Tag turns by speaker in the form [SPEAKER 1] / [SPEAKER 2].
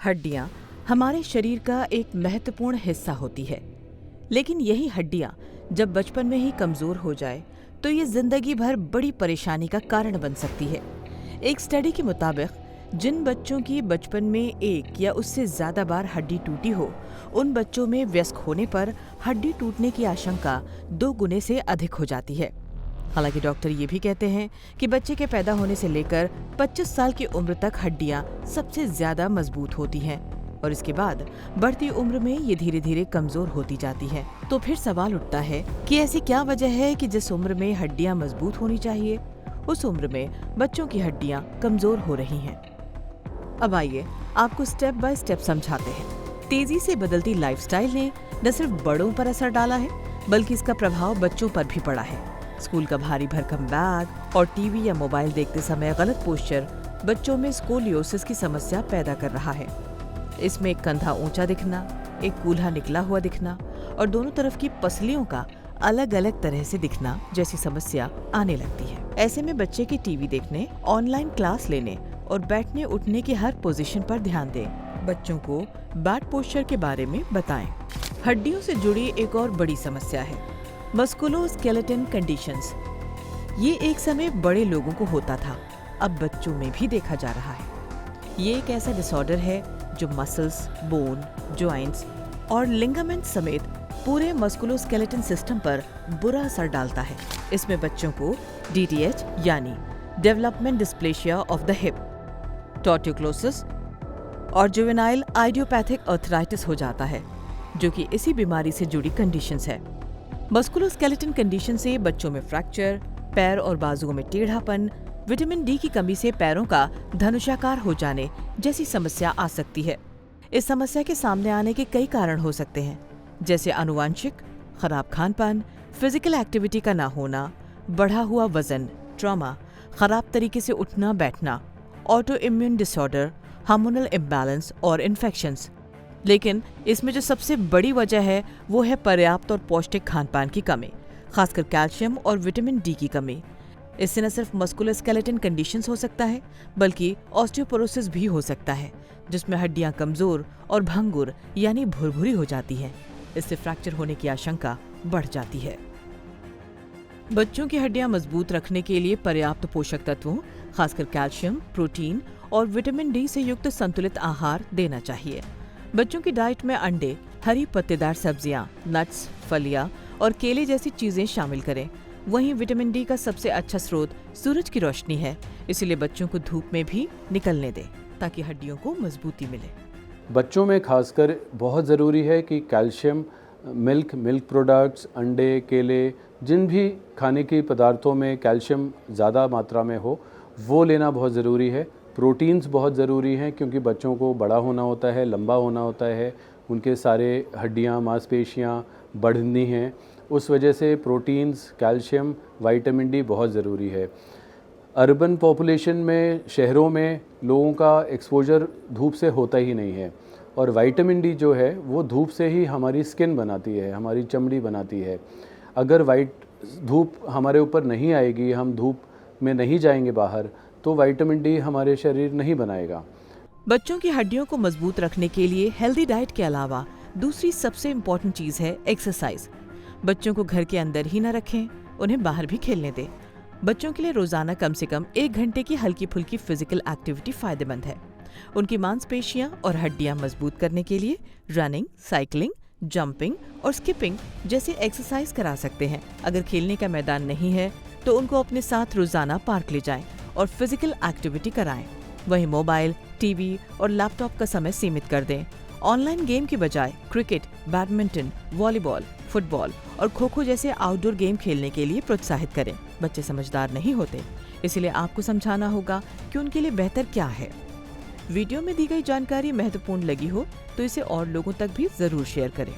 [SPEAKER 1] हड्डियां हमारे शरीर का एक महत्वपूर्ण हिस्सा होती है, लेकिन यही हड्डियां जब बचपन में ही कमजोर हो जाए तो ये जिंदगी भर बड़ी परेशानी का कारण बन सकती है। एक स्टडी के मुताबिक जिन बच्चों की बचपन में एक या उससे ज्यादा बार हड्डी टूटी हो, उन बच्चों में वयस्क होने पर हड्डी टूटने की आशंका 2 गुने से अधिक हो जाती है। हालांकि डॉक्टर ये भी कहते हैं कि बच्चे के पैदा होने से लेकर 25 साल की उम्र तक हड्डियां सबसे ज्यादा मजबूत होती हैं और इसके बाद बढ़ती उम्र में ये धीरे धीरे कमजोर होती जाती है। तो फिर सवाल उठता है कि ऐसी क्या वजह है कि जिस उम्र में हड्डियां मजबूत होनी चाहिए, उस उम्र में बच्चों की हड्डियां कमजोर हो रही हैं। अब आइए आपको स्टेप बाय स्टेप समझाते हैं। तेजी से बदलती लाइफस्टाइल ने न सिर्फ बड़ों पर असर डाला है, बल्कि इसका प्रभाव बच्चों पर भी पड़ा है। स्कूल का भारी भरकम बैग और टीवी या मोबाइल देखते समय गलत पोस्चर बच्चों में स्कोलियोसिस की समस्या पैदा कर रहा है। इसमें एक कंधा ऊंचा दिखना, एक कूल्हा निकला हुआ दिखना और दोनों तरफ की पसलियों का अलग अलग तरह से दिखना जैसी समस्या आने लगती है। ऐसे में बच्चे के टीवी देखने, ऑनलाइन क्लास लेने और बैठने उठने की हर पोजीशन पर ध्यान दें। बच्चों को बैड पोस्चर के बारे में बताएं। हड्डियों से जुड़ी एक और बड़ी समस्या है मस्कुलोस्केलेटन कंडीशंस। ये एक समय बड़े लोगों को होता था, अब बच्चों में भी देखा जा रहा है। ये एक ऐसा डिसऑर्डर है जो मसल्स, बोन, जॉइंट्स और लिगामेंट समेत पूरे मस्कुलोस्केलेटन सिस्टम पर बुरा असर डालता है। इसमें बच्चों को DDH यानी डेवलपमेंट डिस्प्लेशिया ऑफ द हिप, टॉर्टियोक्लोसिस और जुवेनाइल आइडियोपैथिक आर्थराइटिस हो जाता है, जो कि इसी बीमारी से जुड़ी कंडीशंस है। मस्कुलोस्केलेटन कंडीशन से बच्चों में फ्रैक्चर, पैर और बाजुओं में टेढ़ापन, विटामिन D की कमी से पैरों का धनुषाकार हो जाने जैसी समस्या आ सकती है। इस समस्या के सामने आने के कई कारण हो सकते हैं, जैसे आनुवांशिक, खराब खान-पान, फिजिकल एक्टिविटी का ना होना, बढ़ा हुआ वजन, ट्रॉमा, खराब तरीके से उठना बैठना, auto immune disorder, hormonal imbalance और इन्फेक्शंस। लेकिन इसमें जो सबसे बड़ी वजह है वो है पर्याप्त और पौष्टिक खान-पान की कमी, खासकर कैल्शियम और विटामिन D की कमी। इससे न सिर्फ मस्कुलोस्केलेटन कंडीशंस हो सकता है, बल्कि ऑस्टियोपोरोसिस भी हो सकता है, जिसमें हड्डियां कमजोर और भंगुर यानी भुरभुरी हो जाती हैं। इससे फ्रैक्चर होने की आशंका बढ़ जाती है। बच्चों की हड्डियां मजबूत रखने के लिए पर्याप्त पोषक तत्वों, खासकर कैल्शियम, प्रोटीन और विटामिन D से युक्त संतुलित आहार देना चाहिए। बच्चों की डाइट में अंडे, हरी पत्तेदार सब्जियां, नट्स, फलियां और केले जैसी चीजें शामिल करें। वहीं विटामिन D का सबसे अच्छा स्रोत सूरज की रोशनी है, इसलिए बच्चों को धूप में भी निकलने दें ताकि हड्डियों को मजबूती मिले।
[SPEAKER 2] बच्चों में खासकर बहुत ज़रूरी है कि कैल्शियम, मिल्क प्रोडक्ट्स, अंडे, केले, जिन भी खाने की पदार्थों में कैल्शियम ज़्यादा मात्रा में हो वो लेना बहुत ज़रूरी है। प्रोटीन्स बहुत ज़रूरी हैं क्योंकि बच्चों को बड़ा होना होता है, लंबा होना होता है, उनके सारे हड्डियाँ, मांसपेशियाँ बढ़नी हैं, उस वजह से प्रोटीन्स, कैल्शियम, विटामिन D बहुत ज़रूरी है। अर्बन पॉपुलेशन में, शहरों में लोगों का एक्सपोजर धूप से होता ही नहीं है और विटामिन D जो है वो धूप से ही हमारी स्किन बनाती है, हमारी चमड़ी बनाती है। अगर धूप हमारे ऊपर नहीं आएगी, हम धूप में नहीं जाएंगे बाहर, तो विटामिन D हमारे शरीर नहीं बनाएगा।
[SPEAKER 1] बच्चों की हड्डियों को मजबूत रखने के लिए हेल्दी डाइट के अलावा दूसरी सबसे इम्पोर्टेंट चीज है एक्सरसाइज। बच्चों को घर के अंदर ही न रखें, उन्हें बाहर भी खेलने दें। बच्चों के लिए रोजाना कम से कम 1 घंटे की हल्की फुल्की फिजिकल एक्टिविटी फायदेमंद है। उनकी मांसपेशियां और हड्डियां मजबूत करने के लिए रनिंग, साइकिलिंग, जंपिंग और स्किपिंग जैसी एक्सरसाइज करा सकते हैं। अगर खेलने का मैदान नहीं है तो उनको अपने साथ रोजाना पार्क ले जाएं और फिजिकल एक्टिविटी कराएं। वहीं मोबाइल, टीवी और लैपटॉप का समय सीमित कर दें। ऑनलाइन गेम की बजाय क्रिकेट, बैडमिंटन, वॉलीबॉल, फुटबॉल और खो-खो जैसे आउटडोर गेम खेलने के लिए प्रोत्साहित करें। बच्चे समझदार नहीं होते, इसलिए आपको समझाना होगा कि उनके लिए बेहतर क्या है। वीडियो में दी गई जानकारी महत्वपूर्ण लगी हो तो इसे और लोगों तक भी जरूर शेयर करें।